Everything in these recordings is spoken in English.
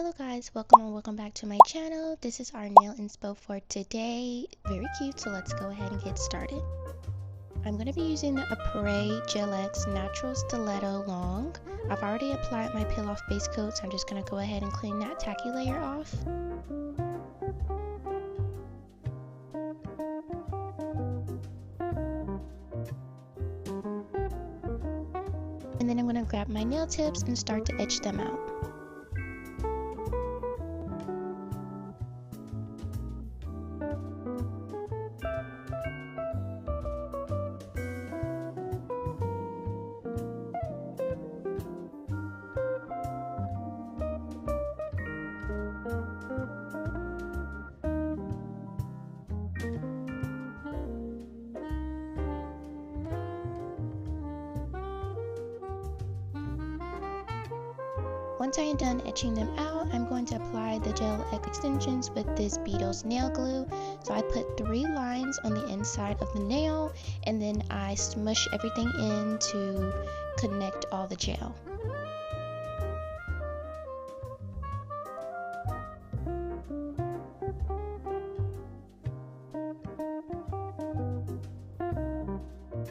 Hello guys, welcome back to my channel. This is our nail inspo for today. Very cute, so let's go ahead and get started. I'm going to be using the Apres Gel X Natural Stiletto Long. I've already applied my peel off base coat, so I'm just going to go ahead and clean that tacky layer off. And then I'm going to grab my nail tips and start to etch them out. Once I am done etching them out, I'm going to apply the Gel X extensions with this Beetles nail glue. So I put 3 lines on the inside of the nail, and then I smush everything in to connect all the gel.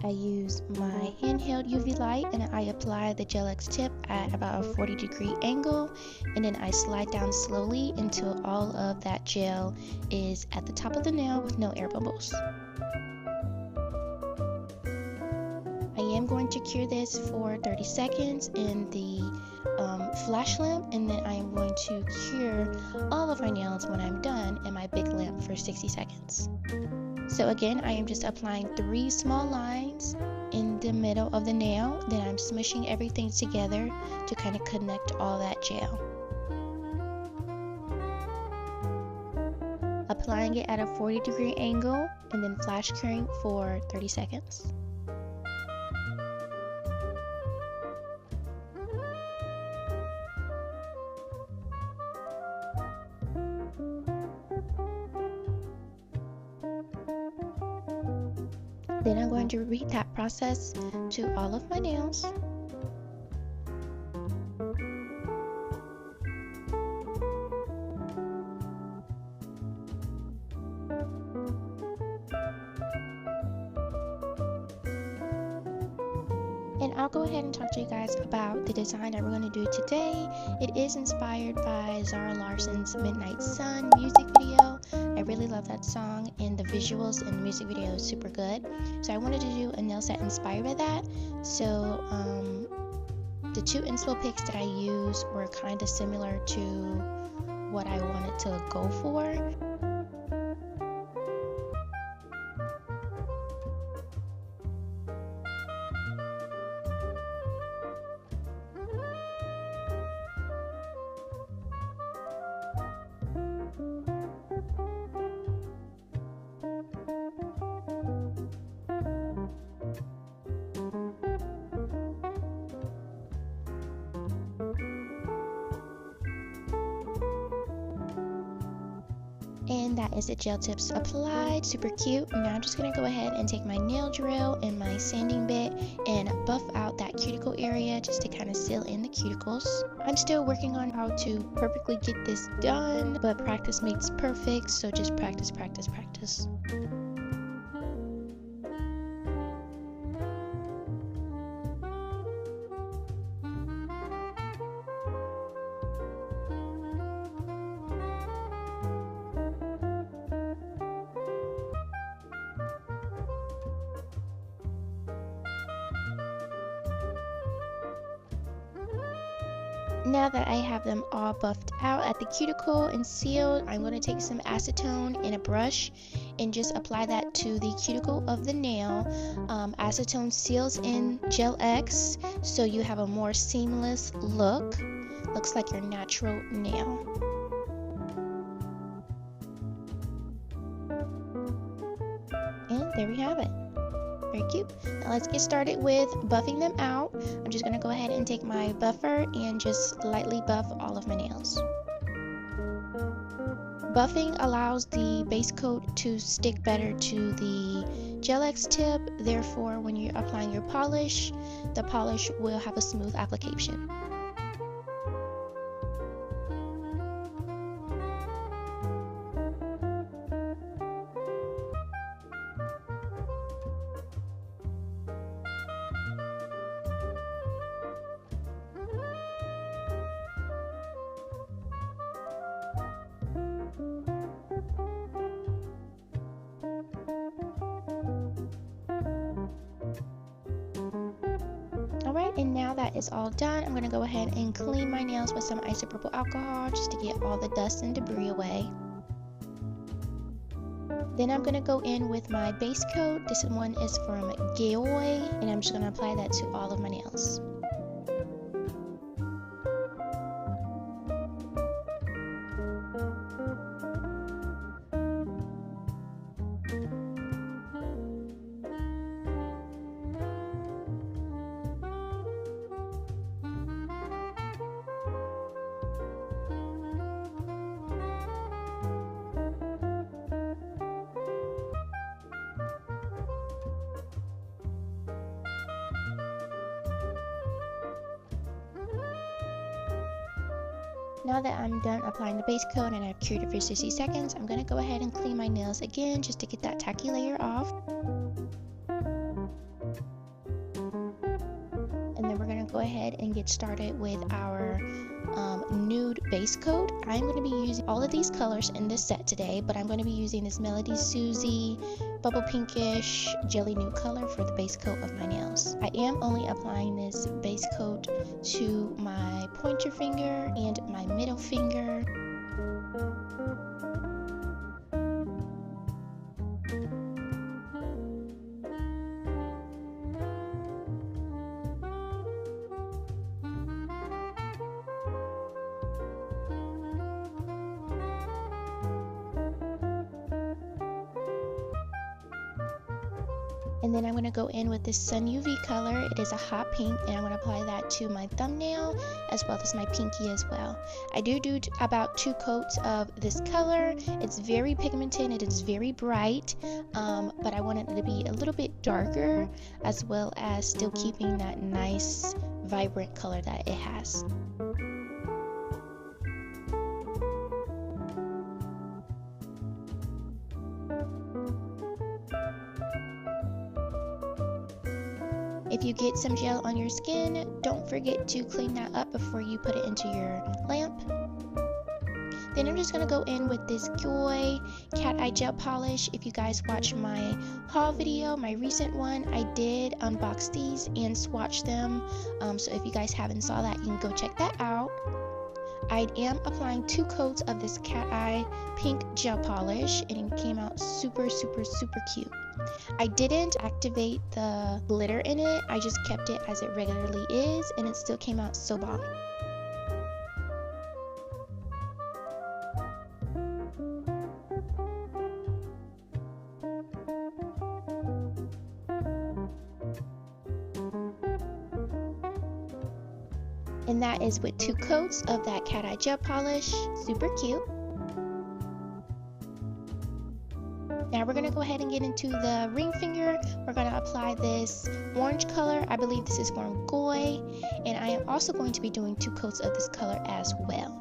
I use my handheld UV light and I apply the Gel X tip at about a 40-degree angle, and then I slide down slowly until all of that gel is at the top of the nail with no air bubbles. I am going to cure this for 30 seconds in the flash lamp, and then I am going to cure all of my nails when I'm done in my big lamp for 60 seconds. So again, I am just applying 3 small lines in the middle of the nail, then I'm smushing everything together to kind of connect all that gel. Applying it at a 40-degree angle and then flash curing for 30 seconds. Then I'm going to repeat that process to all of my nails. And I'll go ahead and talk to you guys about the design that we're going to do today. It is inspired by Zara Larsson's Midnight Sun music video. I really love that song, and the visuals in the music video is super good. So I wanted to do a nail set inspired by that. So the 2 inspo picks that I used were kind of similar to what I wanted to go for. And that is the gel tips applied, super cute. Now I'm just going to go ahead and take my nail drill and my sanding bit and buff out that cuticle area just to kind of seal in the cuticles. I'm still working on how to perfectly get this done, but practice makes perfect, so just practice, practice, practice. Now that I have them all buffed out at the cuticle and sealed, I'm going to take some acetone in a brush and just apply that to the cuticle of the nail. Acetone seals in Gel X, so you have a more seamless look. Looks like your natural nail. And there we have it. Very cute. Now let's get started with buffing them out. I'm just going to go ahead and take my buffer and just lightly buff all of my nails. Buffing allows the base coat to stick better to the Gel X tip, therefore when you're applying your polish, the polish will have a smooth application. that is all done, I'm going to go ahead and clean my nails with some isopropyl alcohol just to get all the dust and debris away. Then I'm going to go in with my base coat. This one is from Glossy, and I'm just going to apply that to all of my nails. Now that I'm done applying the base coat and I've cured it for 60 seconds, I'm going to go ahead and clean my nails again just to get that tacky layer off. And then we're going to go ahead and get started with our nude base coat. I'm going to be using all of these colors in this set today, but I'm going to be using this Melody Susie Bubble Pinkish Jelly Nude color for the base coat of my nails. I am only applying this base coat to my pointer finger and my middle finger. And then I'm going to go in with this Sun UV color. It is a hot pink, and I'm going to apply that to my thumbnail as well as my pinky as well. I do about 2 coats of this color. It's very pigmented, it is very bright, but I wanted it to be a little bit darker as well as still keeping that nice vibrant color that it has. If you get some gel on your skin, don't forget to clean that up before you put it into your lamp. Then I'm just going to go in with this Joy Cat Eye Gel Polish. If you guys watched my haul video, my recent one, I did unbox these and swatch them. So if you guys haven't saw that, you can go check that out. I am applying 2 coats of this Cat Eye Pink Gel Polish, and it came out super cute. I didn't activate the glitter in it, I just kept it as it regularly is, and it still came out so bomb. And that is with 2 coats of that Cat Eye Gel Polish. Super cute. Now we're going to go ahead and get into the ring finger. We're going to apply this orange color. I believe this is from Glossy. And I am also going to be doing 2 coats of this color as well.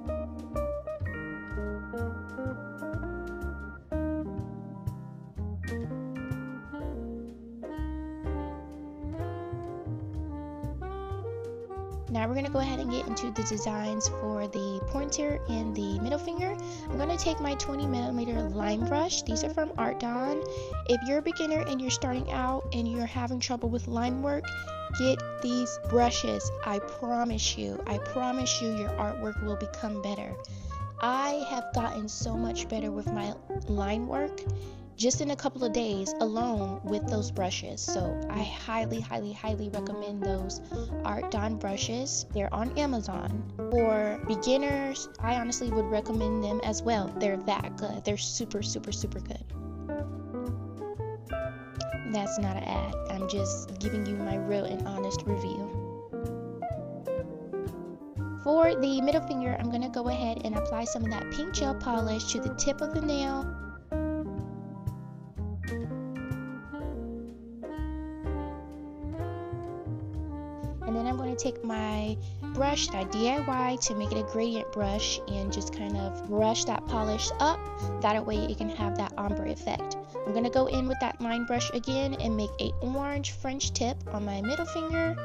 Now we're going to go ahead and get into the designs for the pointer and the middle finger. I'm going to take my 20mm line brush. These are from Art Dawn. If you're a beginner and you're starting out and you're having trouble with line work, get these brushes. I promise you your artwork will become better. I have gotten so much better with my line work just in a couple of days alone with those brushes. So I highly recommend those Art Dawn brushes. They're on Amazon. For beginners, I honestly would recommend them as well. They're that good. They're super good. That's not an ad. I'm just giving you my real and honest review. For the middle finger, I'm going to go ahead and apply some of that pink gel polish to the tip of the nail. And then I'm going to take my brush that I DIY to make it a gradient brush and just kind of brush that polish up. That way it can have that ombre effect. I'm going to go in with that line brush again and make a orange French tip on my middle finger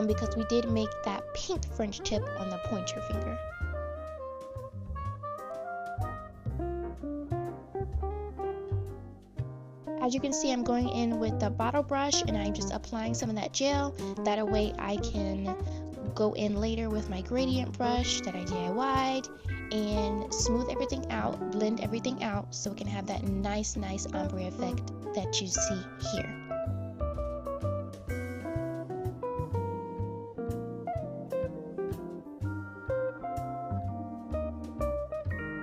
because we did make that pink French tip on the pointer finger. As you can see, I'm going in with the bottle brush and I'm just applying some of that gel. That way I can go in later with my gradient brush that I DIY'd and smooth everything out, blend everything out so it can have that nice ombre effect that you see here.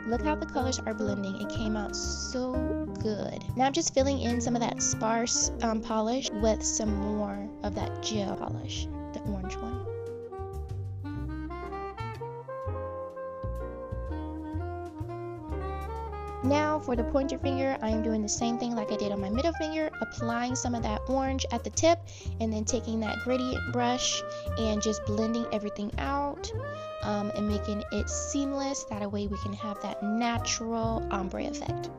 Look how the colors are blending. It came out so good. Now I'm just filling in some of that sparse polish with some more of that gel polish, the orange one. Now for the pointer finger, I am doing the same thing like I did on my middle finger, applying some of that orange at the tip and then taking that gradient brush and just blending everything out and making it seamless. That way we can have that natural ombre effect.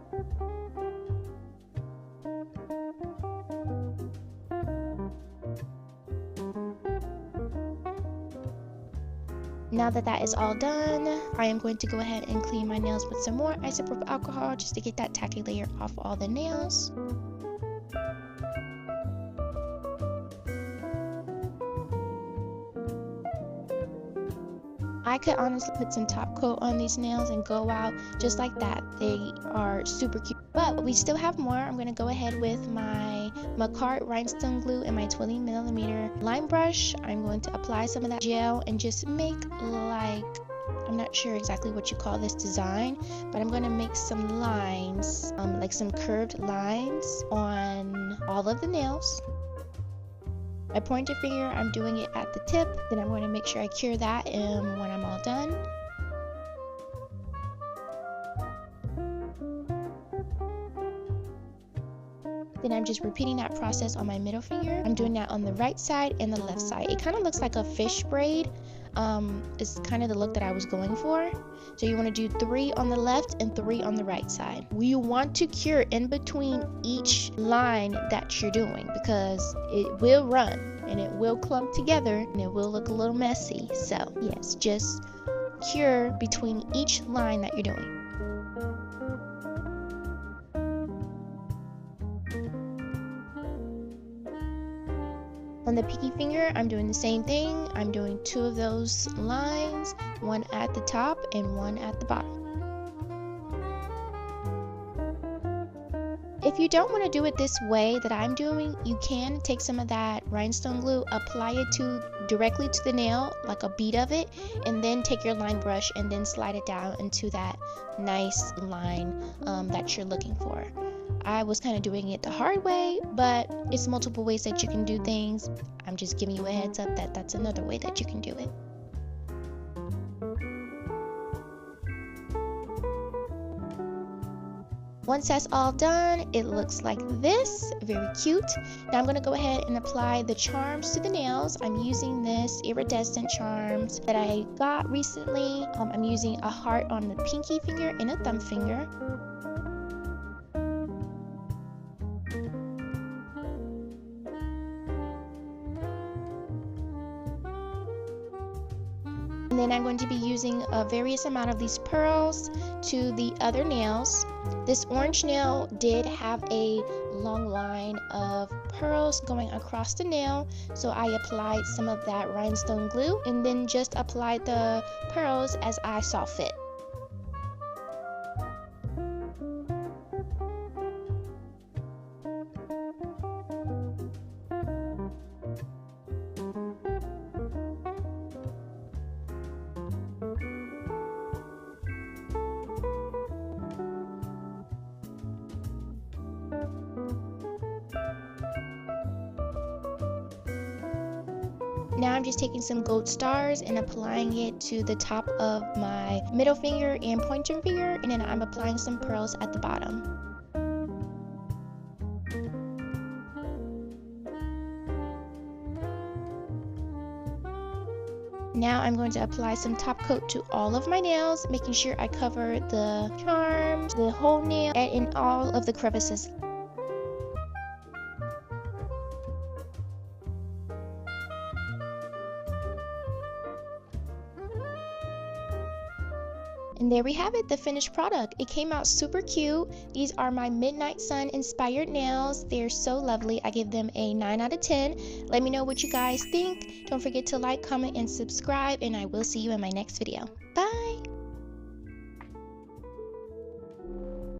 Now that that is all done, I am going to go ahead and clean my nails with some more isopropyl alcohol just to get that tacky layer off all the nails. I could honestly put some top coat on these nails and go out just like that. They are super cute. But we still have more. I'm going to go ahead with my Macart rhinestone glue and my 20mm lime brush. I'm going to apply some of that gel and just make like, I'm not sure exactly what you call this design, but I'm going to make some lines, like some curved lines on all of the nails. My pointer finger, I'm doing it at the tip. Then I'm going to make sure I cure that when I'm all done. Then I'm just repeating that process on my middle finger. I'm doing that on the right side and the left side. It kind of looks like a fish braid. It's kind of the look that I was going for. So you want to do 3 on the left and 3 on the right side. You want to cure in between each line that you're doing because it will run and it will clump together and it will look a little messy. So yes, just cure between each line that you're doing. On the pinky finger, I'm doing the same thing. I'm doing 2 of those lines, 1 at the top and 1 at the bottom. If you don't want to do it this way that I'm doing, you can take some of that rhinestone glue, apply it directly to the nail, like a bead of it, and then take your line brush and then slide it down into that nice line that you're looking for. I was kind of doing it the hard way, but it's multiple ways that you can do things. I'm just giving you a heads up that that's another way that you can do it. Once that's all done, it looks like this, very cute. Now I'm going to go ahead and apply the charms to the nails. I'm using this iridescent charms that I got recently. I'm using a heart on the pinky finger and a thumb finger. And then I'm going to be using a various amount of these pearls to the other nails. This orange nail did have a long line of pearls going across the nail, so I applied some of that rhinestone glue and then just applied the pearls as I saw fit. Now I'm just taking some gold stars and applying it to the top of my middle finger and pointer finger, and then I'm applying some pearls at the bottom. Now I'm going to apply some top coat to all of my nails, making sure I cover the charms, the whole nail, and in all of the crevices. And there we have it, the finished product. It came out super cute. These are my Midnight Sun inspired nails. They're so lovely. I give them a 9 out of 10. Let me know what you guys think. Don't forget to like, comment, and subscribe, and I will see you in my next video. Bye!